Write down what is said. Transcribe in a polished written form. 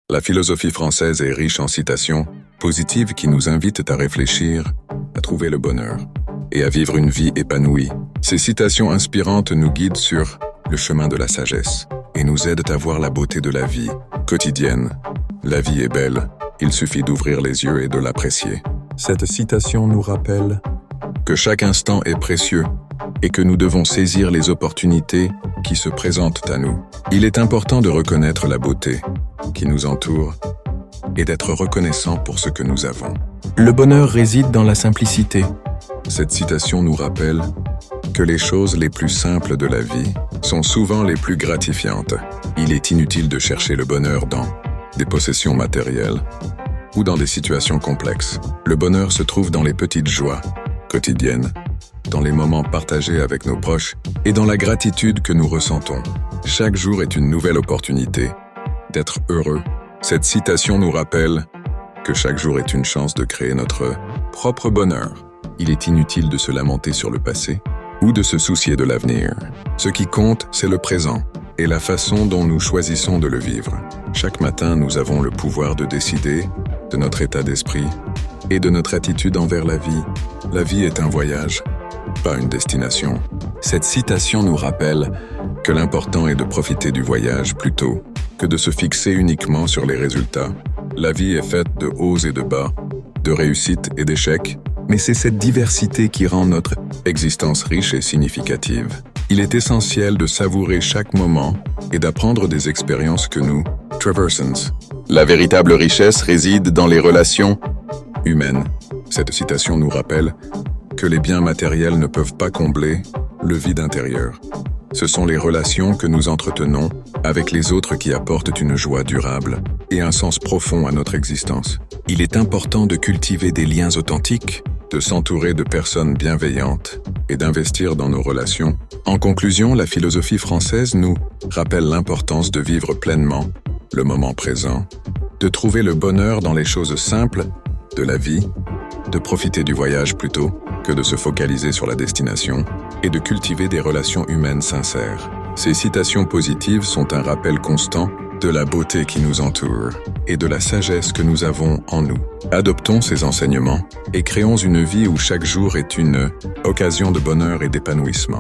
La philosophie française est riche en citations positives qui nous invitent à réfléchir, à trouver le bonheur et à vivre une vie épanouie. Ces citations inspirantes nous guident sur le chemin de la sagesse et nous aident à voir la beauté de la vie quotidienne. La vie est belle, il suffit d'ouvrir les yeux et de l'apprécier. Cette citation nous rappelle que chaque instant est précieux et que nous devons saisir les opportunités qui se présentent à nous. Il est important de reconnaître la beauté qui nous entoure et d'être reconnaissant pour ce que nous avons. Le bonheur réside dans la simplicité. Cette citation nous rappelle que les choses les plus simples de la vie sont souvent les plus gratifiantes. Il est inutile de chercher le bonheur dans des possessions matérielles ou dans des situations complexes. Le bonheur se trouve dans les petites joies quotidiennes, dans les moments partagés avec nos proches et dans la gratitude que nous ressentons. Chaque jour est une nouvelle opportunité d'être heureux. Cette citation nous rappelle que chaque jour est une chance de créer notre propre bonheur. Il est inutile de se lamenter sur le passé ou de se soucier de l'avenir. Ce qui compte, c'est le présent et la façon dont nous choisissons de le vivre. Chaque matin, nous avons le pouvoir de décider de notre état d'esprit et de notre attitude envers la vie. La vie est un voyage, pas une destination. Cette citation nous rappelle que l'important est de profiter du voyage plutôt que de se fixer uniquement sur les résultats. La vie est faite de hauts et de bas, de réussites et d'échecs, mais c'est cette diversité qui rend notre existence riche et significative. Il est essentiel de savourer chaque moment et d'apprendre des expériences que nous traversons. La véritable richesse réside dans les relations humaines. Cette citation nous rappelle que les biens matériels ne peuvent pas combler le vide intérieur. Ce sont les relations que nous entretenons avec les autres qui apportent une joie durable et un sens profond à notre existence. Il est important de cultiver des liens authentiques, de s'entourer de personnes bienveillantes et d'investir dans nos relations. En conclusion, la philosophie française nous rappelle l'importance de vivre pleinement le moment présent, de trouver le bonheur dans les choses simples de la vie, de profiter du voyage plutôt que de se focaliser sur la destination et de cultiver des relations humaines sincères. Ces citations positives sont un rappel constant de la beauté qui nous entoure et de la sagesse que nous avons en nous. Adoptons ces enseignements et créons une vie où chaque jour est une occasion de bonheur et d'épanouissement.